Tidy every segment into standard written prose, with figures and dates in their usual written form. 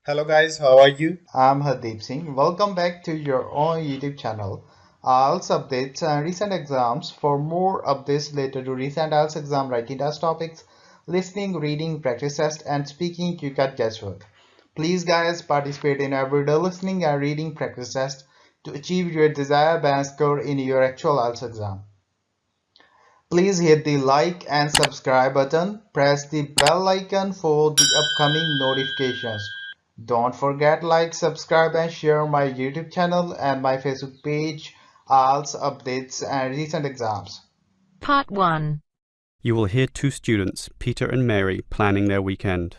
Hello guys, how are you? I'm Hardeep Singh. Welcome back to your own YouTube channel. IELTS updates and recent exams. For more updates related to recent IELTS exam writing test topics, listening, reading, practice test, and speaking, you got guesswork. Please, guys, participate in everyday listening and reading practice test to achieve your desired band score in your actual IELTS exam. Please hit the like and subscribe button. Press the bell icon for the upcoming notifications. Don't forget like, subscribe and share my YouTube channel and my Facebook page, IELTS updates and recent exams. Part 1. You will hear two students, Peter and Mary, planning their weekend.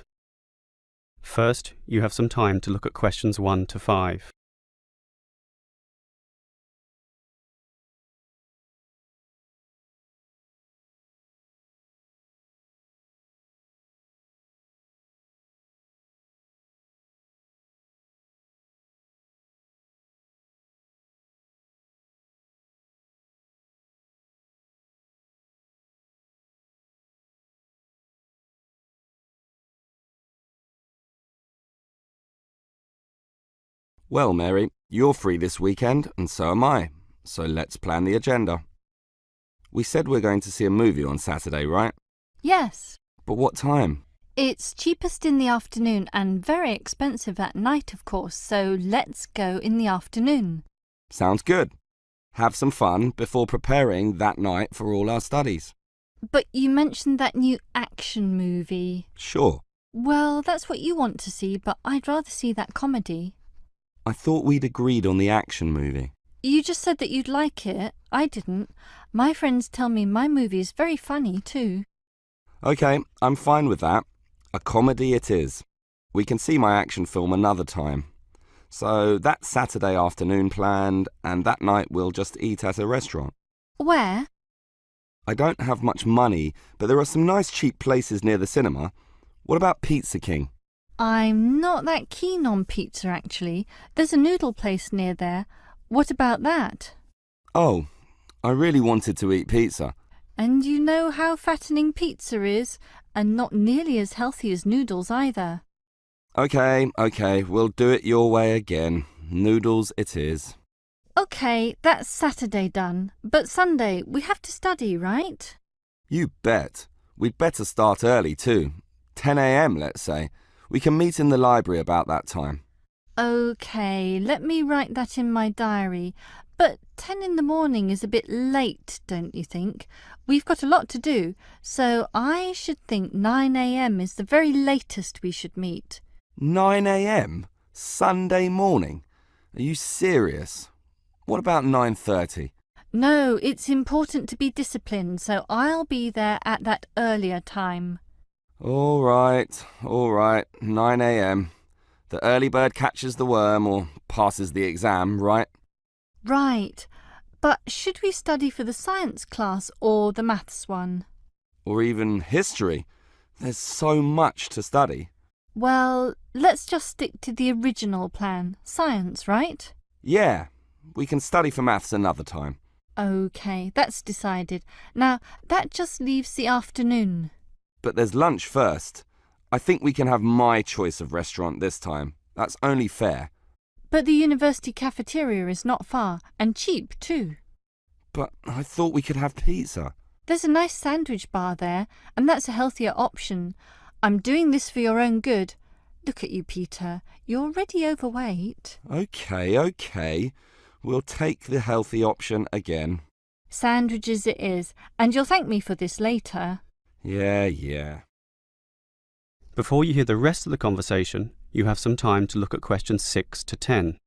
First, you have some time to look at questions 1 to 5. Well, Mary, you're free this weekend, and so am I. So let's plan the agenda. We said we're going to see a movie on Saturday, right? Yes. But what time? It's cheapest in the afternoon and very expensive at night, of course, so let's go in the afternoon. Sounds good. Have some fun before preparing that night for all our studies. But you mentioned that new action movie. Sure. Well, that's what you want to see, but I'd rather see that comedy. I thought we'd agreed on the action movie. You just said that you'd like it. I didn't. My friends tell me my movie is very funny, too. Okay, I'm fine with that. A comedy it is. We can see my action film another time. So that's Saturday afternoon planned, and that night we'll just eat at a restaurant. Where? I don't have much money, but there are some nice cheap places near the cinema. What about Pizza King? I'm not that keen on pizza, actually. There's a noodle place near there. What about that? Oh, I really wanted to eat pizza. And you know how fattening pizza is, and not nearly as healthy as noodles either. Okay, we'll do it your way again. Noodles it is. Okay, that's Saturday done. But Sunday, we have to study, right? You bet. We'd better start early too. 10 a.m., let's say. We can meet in the library about that time. Okay, let me write that in my diary. But 10 in the morning is a bit late, don't you think? We've got a lot to do, so I should think 9 a.m. is the very latest we should meet. 9 a.m.? Sunday morning? Are you serious? What about 9:30? No, it's important to be disciplined, so I'll be there at that earlier time. All right, 9 a.m. The early bird catches the worm or passes the exam, right? Right, but should we study for the science class or the maths one? Or even history. There's so much to study. Well, let's just stick to the original plan, science, right? Yeah, we can study for maths another time. Okay, that's decided. Now, that just leaves the afternoon. But there's lunch first. I think we can have my choice of restaurant this time. That's only fair. But the university cafeteria is not far, and cheap too. But I thought we could have pizza. There's a nice sandwich bar there, and that's a healthier option. I'm doing this for your own good. Look at you, Peter. You're already overweight. Okay. We'll take the healthy option again. Sandwiches it is, and you'll thank me for this later. Yeah. Before you hear the rest of the conversation, you have some time to look at questions 6 to 10.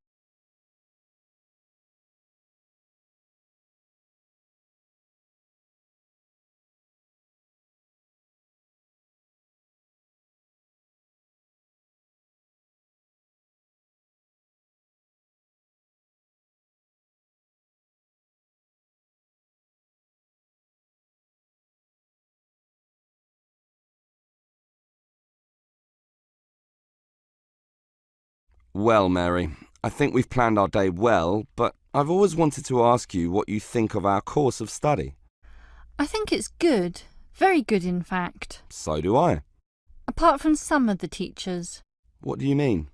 Well, Mary, I think we've planned our day well, but I've always wanted to ask you what you think of our course of study. I think it's good. Very good, in fact. So do I. Apart from some of the teachers. What do you mean?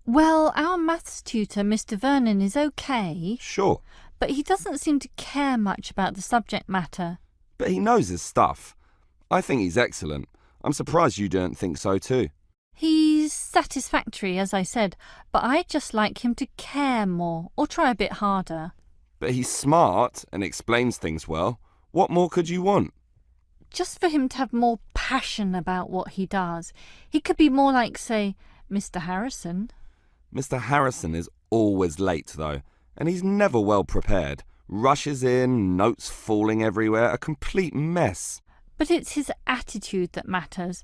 Well, our maths tutor, Mr. Vernon, is okay, Sure, but he doesn't seem to care much about the subject matter. but he knows his stuff. I think he's excellent. I'm surprised you don't think so too. He's satisfactory, as I said, but I'd just like him to care more or try a bit harder. But he's smart and explains things well. What more could you want? Just for him to have more passion about what he does. He could be more like, say, Mr. Harrison. Mr. Harrison is always late, though, and he's never well prepared. Rushes in, notes falling everywhere, a complete mess. But it's his attitude that matters.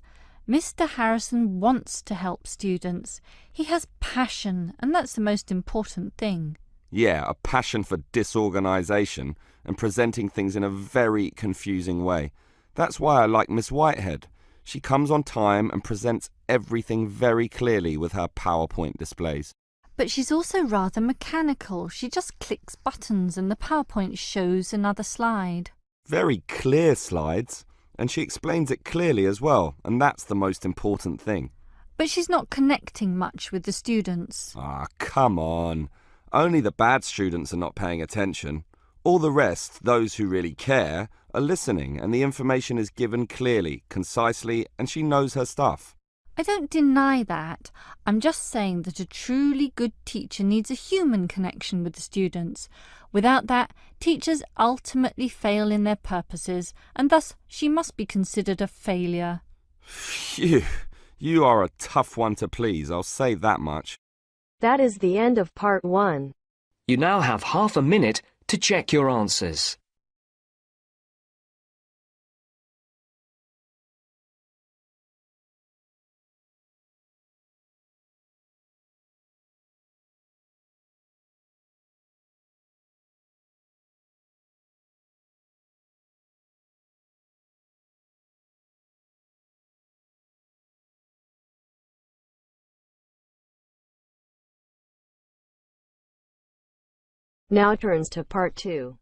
Mr. Harrison wants to help students. He has passion, and that's the most important thing. Yeah, a passion for disorganisation and presenting things in a very confusing way. That's why I like Miss Whitehead. She comes on time and presents everything very clearly with her PowerPoint displays. But she's also rather mechanical. She just clicks buttons and the PowerPoint shows another slide. Very clear slides, and she explains it clearly as well, and that's the most important thing. But she's not connecting much with the students. Ah, come on. Only the bad students are not paying attention. All the rest, those who really care, are listening, and the information is given clearly, concisely, and she knows her stuff. I don't deny that. I'm just saying that a truly good teacher needs a human connection with the students. Without that, teachers ultimately fail in their purposes, and thus she must be considered a failure. Phew, you are a tough one to please, I'll say that much. That is the end of part 1. You now have half a minute to check your answers. Now turns to part 2.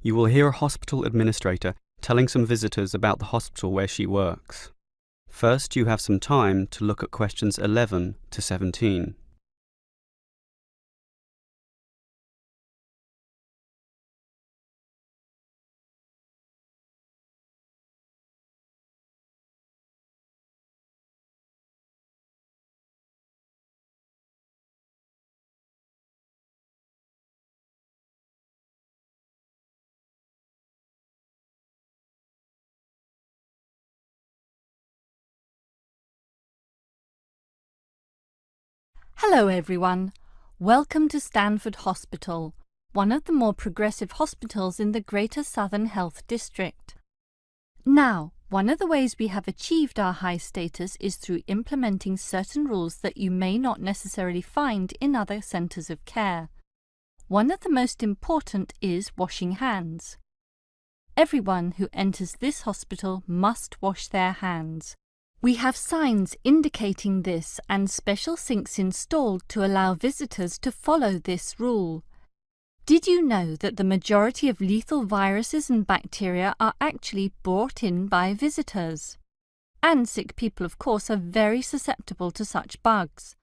You will hear a hospital administrator telling some visitors about the hospital where she works. First, you have some time to look at questions 11 to 17. Hello everyone. Welcome to Stanford Hospital, one of the more progressive hospitals in the Greater Southern Health District. Now, one of the ways we have achieved our high status is through implementing certain rules that you may not necessarily find in other centres of care. One of the most important is washing hands. Everyone who enters this hospital must wash their hands. We have signs indicating this and special sinks installed to allow visitors to follow this rule. Did you know that the majority of lethal viruses and bacteria are actually brought in by visitors? And sick people, of course, are very susceptible to such bugs.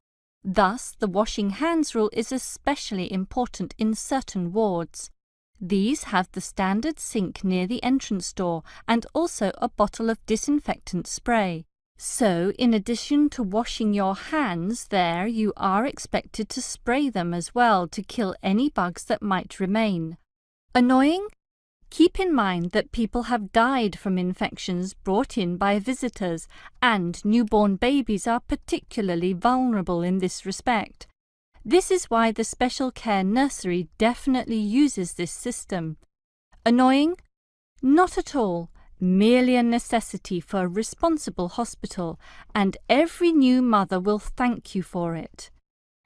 Thus, the washing hands rule is especially important in certain wards. These have the standard sink near the entrance door and also a bottle of disinfectant spray. So, in addition to washing your hands there, you are expected to spray them as well to kill any bugs that might remain. Annoying? Keep in mind that people have died from infections brought in by visitors, and newborn babies are particularly vulnerable in this respect. This is why the special care nursery definitely uses this system. Annoying? Not at all. Merely a necessity for a responsible hospital, and every new mother will thank you for it.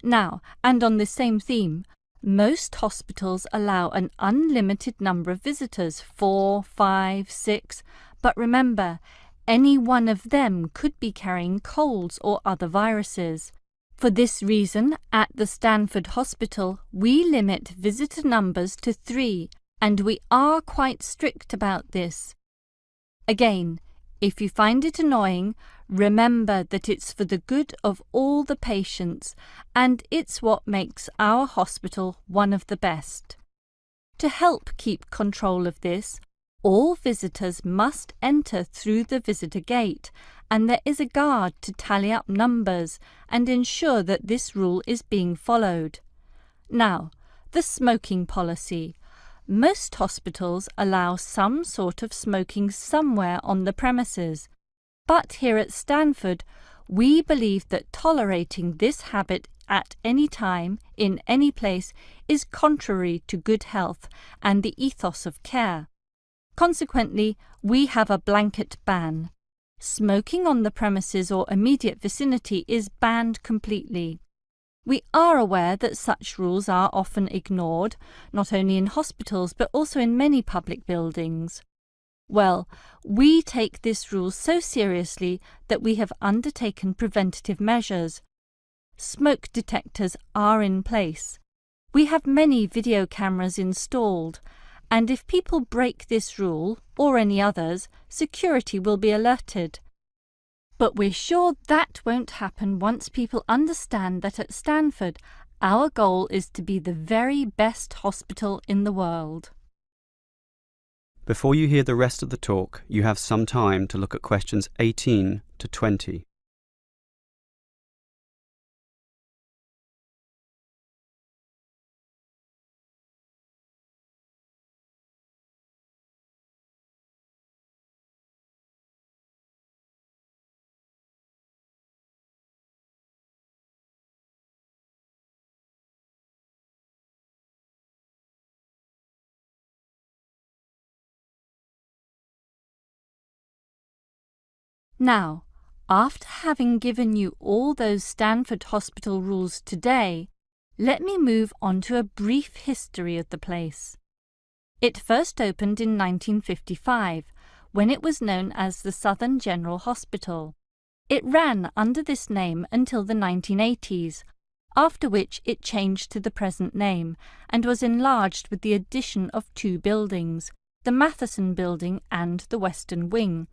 Now, and on the same theme, most hospitals allow an unlimited number of visitors, 4, 5, 6, but remember, any one of them could be carrying colds or other viruses. For this reason, at the Stanford Hospital, we limit visitor numbers to 3, and we are quite strict about this. Again, if you find it annoying, Remember that it's for the good of all the patients, and it's what makes our hospital one of the best. To help keep control of this, all visitors must enter through the visitor gate, and there is a guard to tally up numbers and ensure that this rule is being followed. Now, the smoking policy. Most hospitals allow some sort of smoking somewhere on the premises, but here at Stanford, we believe that tolerating this habit at any time, in any place, is contrary to good health and the ethos of care. Consequently, we have a blanket ban. Smoking on the premises or immediate vicinity is banned completely. We are aware that such rules are often ignored, not only in hospitals but also in many public buildings. Well, we take this rule so seriously that we have undertaken preventative measures. Smoke detectors are in place. We have many video cameras installed, and if people break this rule, or any others, security will be alerted. But we're sure that won't happen once people understand that at Stanford, our goal is to be the very best hospital in the world. Before you hear the rest of the talk, you have some time to look at questions 18 to 20. Now, after having given you all those Stanford Hospital rules today, let me move on to a brief history of the place. It first opened in 1955, when it was known as the Southern General Hospital. It ran under this name until the 1980s, after which it changed to the present name and was enlarged with the addition of 2 buildings, the Matheson Building and the Western Wing,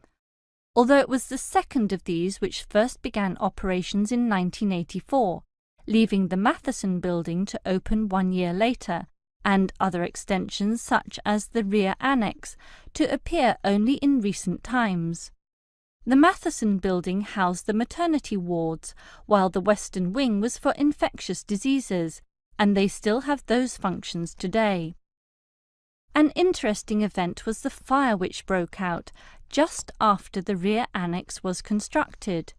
although it was the second of these which first began operations in 1984, leaving the Matheson Building to open 1 year later, and other extensions such as the rear annex to appear only in recent times. The Matheson Building housed the maternity wards, while the Western Wing was for infectious diseases, and they still have those functions today. An interesting event was the fire which broke out just after the rear annex was constructed.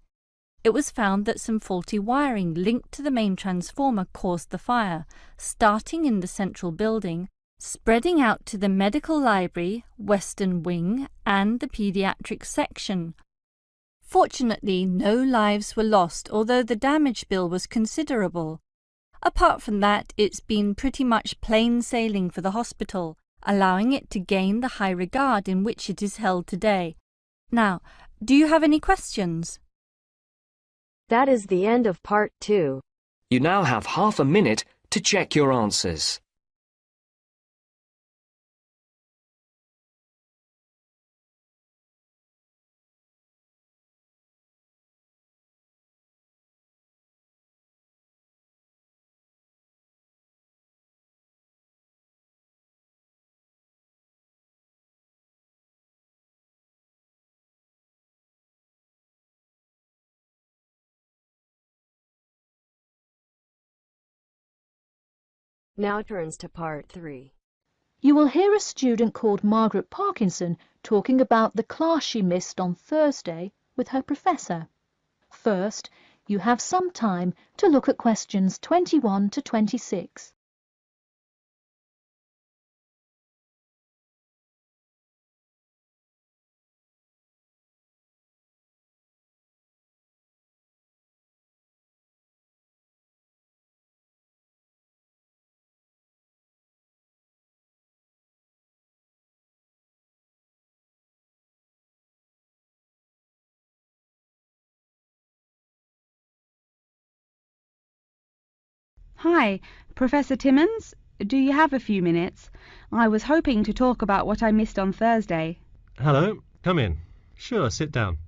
It was found that some faulty wiring linked to the main transformer caused the fire, starting in the central building, spreading out to the medical library, Western Wing, and the pediatric section. Fortunately, no lives were lost, although the damage bill was considerable. Apart from that, it's been pretty much plain sailing for the hospital, allowing it to gain the high regard in which it is held today. Now, do you have any questions? That is the end of part 2. You now have half a minute to check your answers. Now turns to part 3. You will hear a student called Margaret Parkinson talking about the class she missed on Thursday with her professor. First, you have some time to look at questions 21 to 26. Hi, Professor Timmons. Do you have a few minutes? I was hoping to talk about what I missed on Thursday. Hello, come in. Sure, sit down.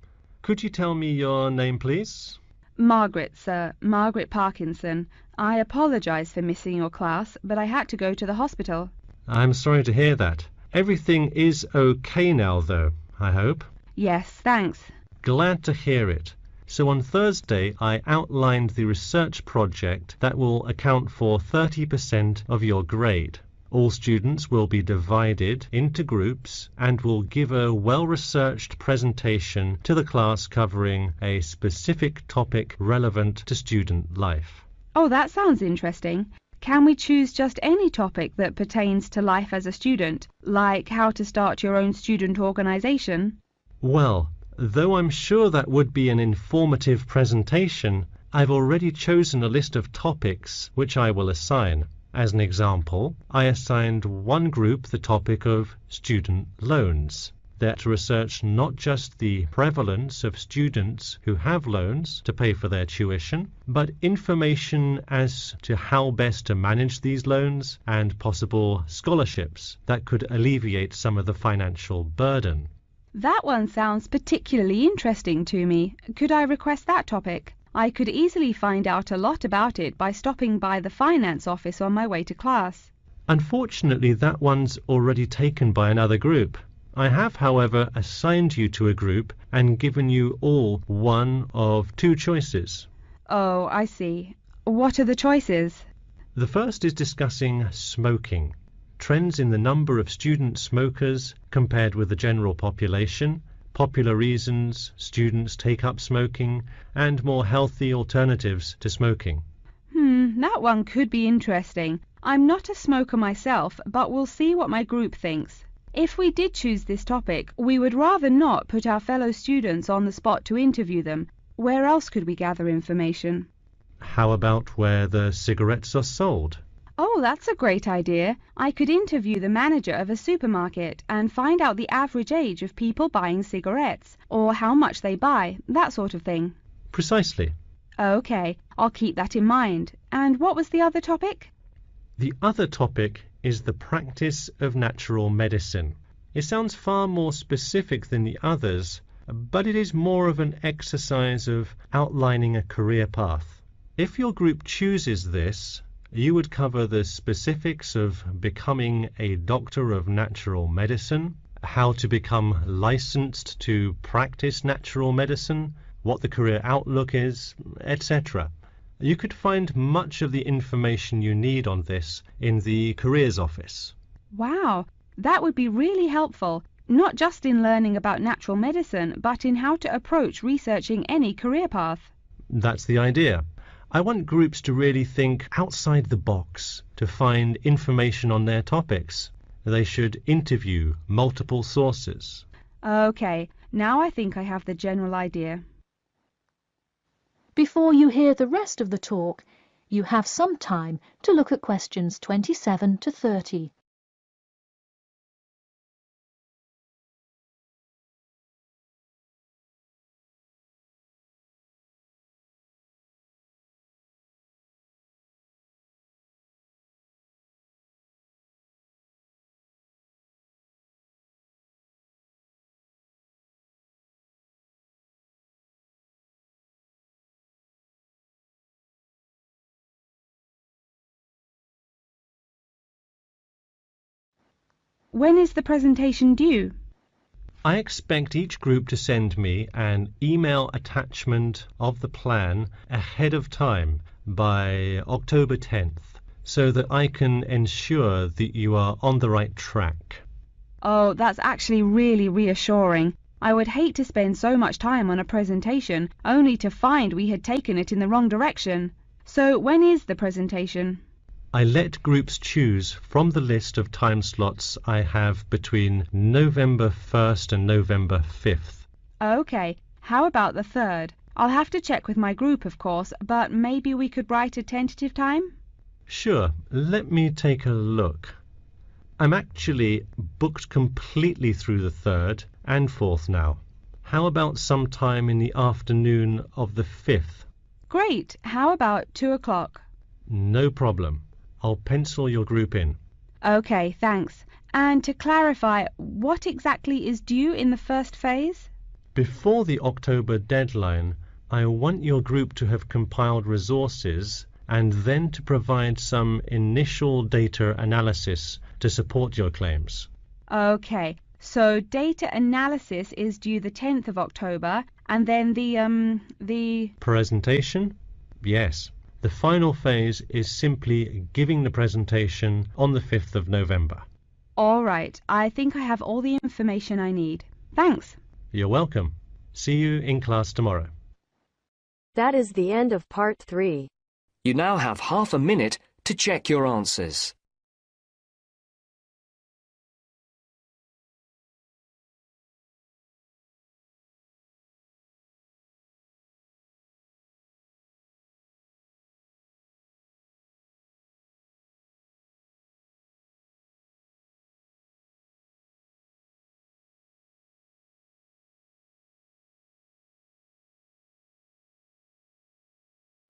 Could you tell me your name, please? Margaret, sir. Margaret Parkinson. I apologise for missing your class, but I had to go to the hospital. I'm sorry to hear that. Everything is okay now, though, I hope. Yes, thanks. Glad to hear it. So on Thursday, I outlined the research project that will account for 30% of your grade. All students will be divided into groups and will give a well-researched presentation to the class covering a specific topic relevant to student life. Oh, that sounds interesting. Can we choose just any topic that pertains to life as a student, like how to start your own student organisation? Well, though I'm sure that would be an informative presentation, I've already chosen a list of topics which I will assign. As an example, I assigned one group the topic of student loans. They're to research not just the prevalence of students who have loans to pay for their tuition, but information as to how best to manage these loans and possible scholarships that could alleviate some of the financial burden. That one sounds particularly interesting to me. Could I request that topic? I could easily find out a lot about it by stopping by the finance office on my way to class. Unfortunately, that one's already taken by another group. I have, however, assigned you to a group and given you all one of two choices. Oh, I see. What are the choices? The first is discussing smoking, trends in the number of student smokers compared with the general population, popular reasons students take up smoking, and more healthy alternatives to smoking. That one could be interesting. I'm not a smoker myself, but we'll see what my group thinks. If we did choose this topic, we would rather not put our fellow students on the spot to interview them. Where else could we gather information? How about where the cigarettes are sold? Oh, that's a great idea. I could interview the manager of a supermarket and find out the average age of people buying cigarettes, or how much they buy, that sort of thing. Precisely. Okay, I'll keep that in mind. And what was the other topic? The other topic is the practice of natural medicine. It sounds far more specific than the others, but it is more of an exercise of outlining a career path. If your group chooses this, you would cover the specifics of becoming a doctor of natural medicine, how to become licensed to practice natural medicine, what the career outlook is, etc. You could find much of the information you need on this in the careers office. Wow, that would be really helpful, not just in learning about natural medicine, but in how to approach researching any career path. That's the idea. I want groups to really think outside the box to find information on their topics. They should interview multiple sources. Okay, now I think I have the general idea. Before you hear the rest of the talk, you have some time to look at questions 27 to 30. When is the presentation due? I expect each group to send me an email attachment of the plan ahead of time by October 10th, so that I can ensure that you are on the right track. Oh, that's actually really reassuring. I would hate to spend so much time on a presentation only to find we had taken it in the wrong direction. So when is the presentation? I let groups choose from the list of time slots I have between November 1st and November 5th. Okay, how about the 3rd? I'll have to check with my group, of course, but maybe we could write a tentative time? Sure, let me take a look. I'm actually booked completely through the 3rd and 4th now. How about sometime in the afternoon of the 5th? Great, how about 2 o'clock? No problem. I'll pencil your group in. Okay, thanks. And to clarify, what exactly is due in the first phase? Before the October deadline, I want your group to have compiled resources and then to provide some initial data analysis to support your claims. Okay, so data analysis is due the 10th of October, and then the Presentation? Yes. The final phase is simply giving the presentation on the 5th of November. All right, I think I have all the information I need. Thanks. You're welcome. See you in class tomorrow. That is the end of part 3. You now have half a minute to check your answers.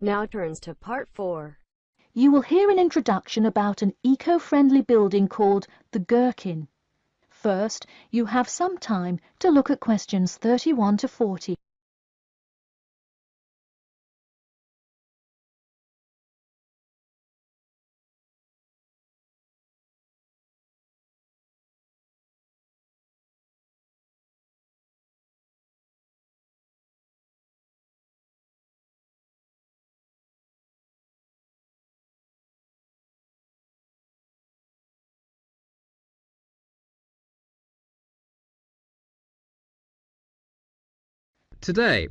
Now turns to part 4. You will hear an introduction about an eco-friendly building called the Gherkin. First, you have some time to look at questions 31 to 40. Today,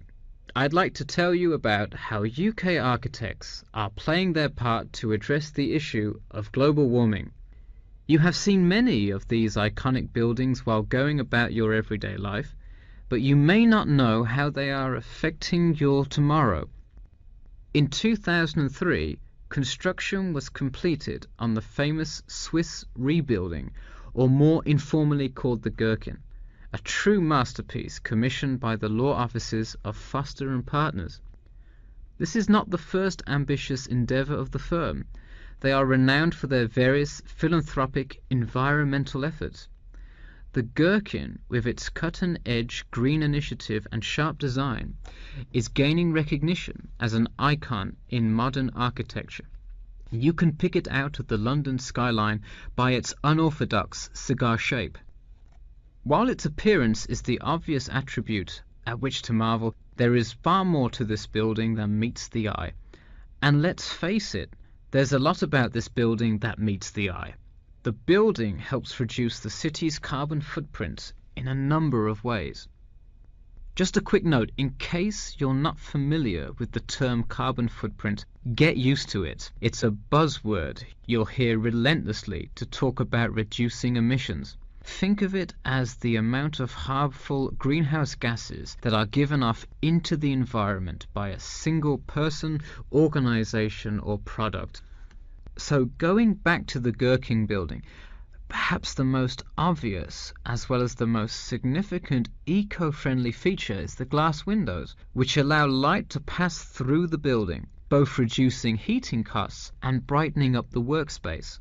I'd like to tell you about how UK architects are playing their part to address the issue of global warming. You have seen many of these iconic buildings while going about your everyday life, but you may not know how they are affecting your tomorrow. In 2003, construction was completed on the famous Swiss rebuilding, or more informally called the Gherkin, a true masterpiece commissioned by the law offices of Foster and Partners. This is not the first ambitious endeavour of the firm. They are renowned for their various philanthropic environmental efforts. The Gherkin, with its cut-and-edge green initiative and sharp design, is gaining recognition as an icon in modern architecture. You can pick it out of the London skyline by its unorthodox cigar shape. While its appearance is the obvious attribute at which to marvel, there is far more to this building than meets the eye. And let's face it, there's a lot about this building that meets the eye. The building helps reduce the city's carbon footprint in a number of ways. Just a quick note, in case you're not familiar with the term carbon footprint, get used to it. It's a buzzword you'll hear relentlessly to talk about reducing emissions. Think of it as the amount of harmful greenhouse gases that are given off into the environment by a single person, organization, or product. So going back to the Gherkin building, perhaps the most obvious as well as the most significant eco-friendly feature is the glass windows, which allow light to pass through the building, both reducing heating costs and brightening up the workspace.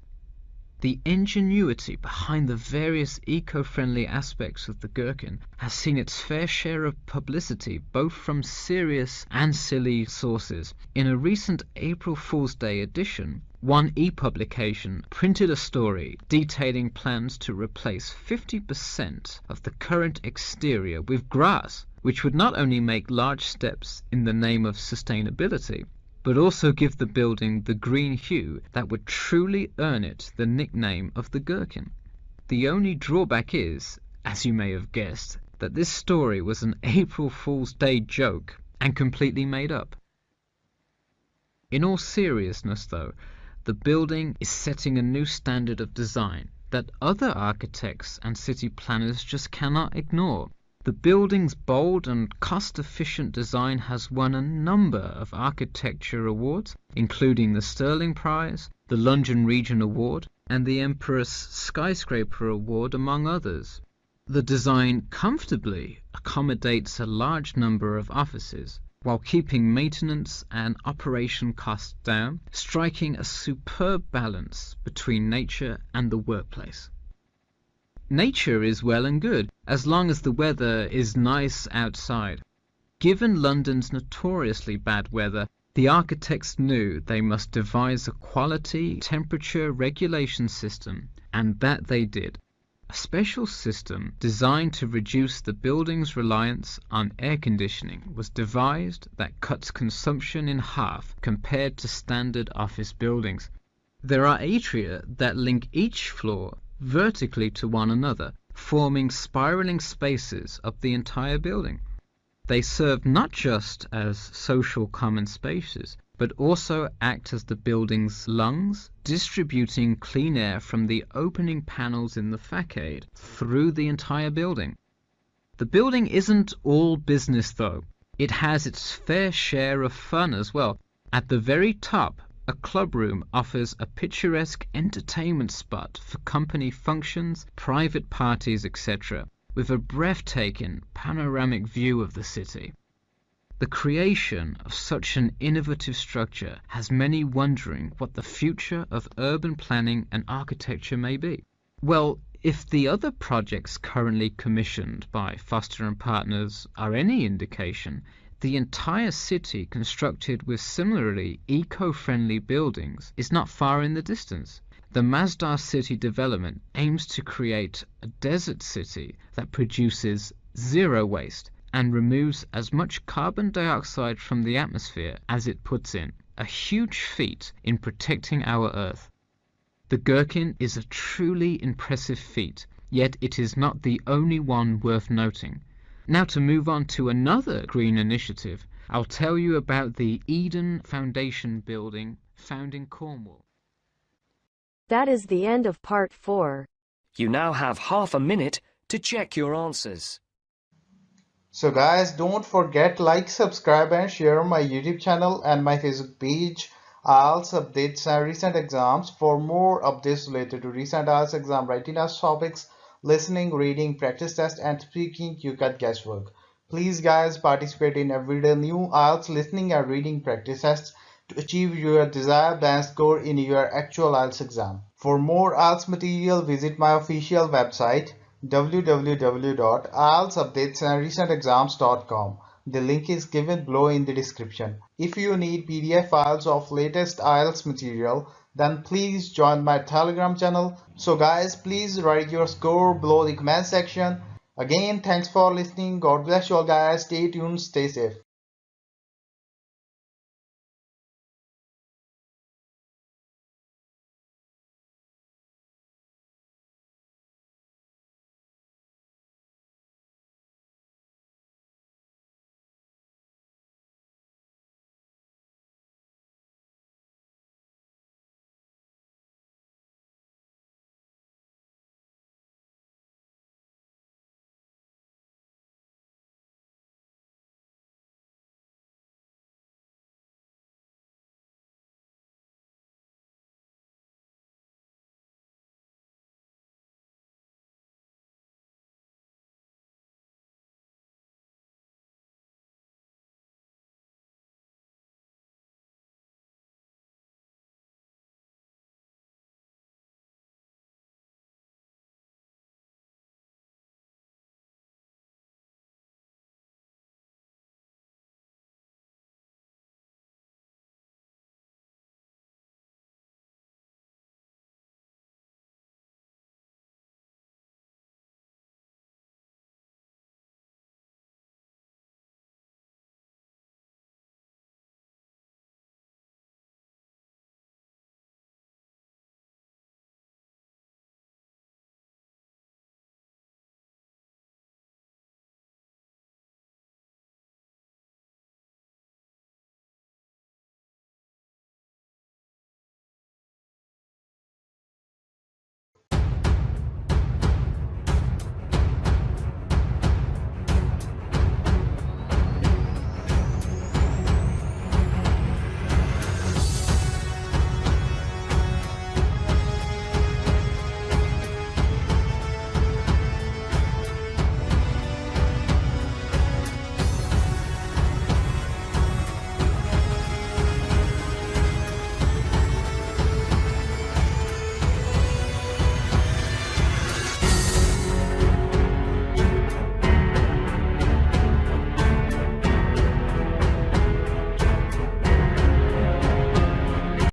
The ingenuity behind the various eco-friendly aspects of the Gherkin has seen its fair share of publicity, both from serious and silly sources. In a recent April Fool's Day edition, one e-publication printed a story detailing plans to replace 50% of the current exterior with grass, which would not only make large steps in the name of sustainability, but also give the building the green hue that would truly earn it the nickname of the Gherkin. The only drawback is, as you may have guessed, that this story was an April Fool's Day joke and completely made up. In all seriousness though, the building is setting a new standard of design that other architects and city planners just cannot ignore. The building's bold and cost-efficient design has won a number of architecture awards, including the Sterling Prize, the London Region Award, and the Empress Skyscraper Award, among others. The design comfortably accommodates a large number of offices, while keeping maintenance and operation costs down, striking a superb balance between nature and the workplace. Nature is well and good, as long as the weather is nice outside. Given London's notoriously bad weather, the architects knew they must devise a quality temperature regulation system, and that they did. A special system designed to reduce the building's reliance on air conditioning was devised that cuts consumption in half compared to standard office buildings. There are atria that link each floor vertically to one another, forming spiraling spaces up the entire building. They serve not just as social common spaces, but also act as the building's lungs, distributing clean air from the opening panels in the facade through the entire building. The building isn't all business though. It has its fair share of fun as well. At the very top, a club room offers a picturesque entertainment spot for company functions, private parties, etc., with a breathtaking panoramic view of the city. The creation of such an innovative structure has many wondering what the future of urban planning and architecture may be. Well, if the other projects currently commissioned by Foster & Partners are any indication, the entire city constructed with similarly eco-friendly buildings is not far in the distance. The Masdar City development aims to create a desert city that produces zero waste and removes as much carbon dioxide from the atmosphere as it puts in, a huge feat in protecting our Earth. The Gherkin is a truly impressive feat, yet it is not the only one worth noting. Now to move on to another green initiative, I'll tell you about the Eden Foundation building found in Cornwall. That is the end of part 4. You now have half a minute to check your answers. So guys, don't forget like, subscribe and share my YouTube channel and my Facebook page, IELTS updates and recent exams. For more updates related to recent IELTS exam writing test topics, listening, reading, practice test and speaking, you got guesswork. Please guys, participate in everyday new IELTS listening and reading practice tests to achieve your desired band score in your actual IELTS exam. For more IELTS material, visit my official website www.ieltsupdatesandrecentexams.com. The link is given below in the description. If you need PDF files of latest IELTS material, then please join my Telegram channel. So guys, please write your score below the comment section. Again, thanks for listening. God bless you all guys. Stay tuned, stay safe.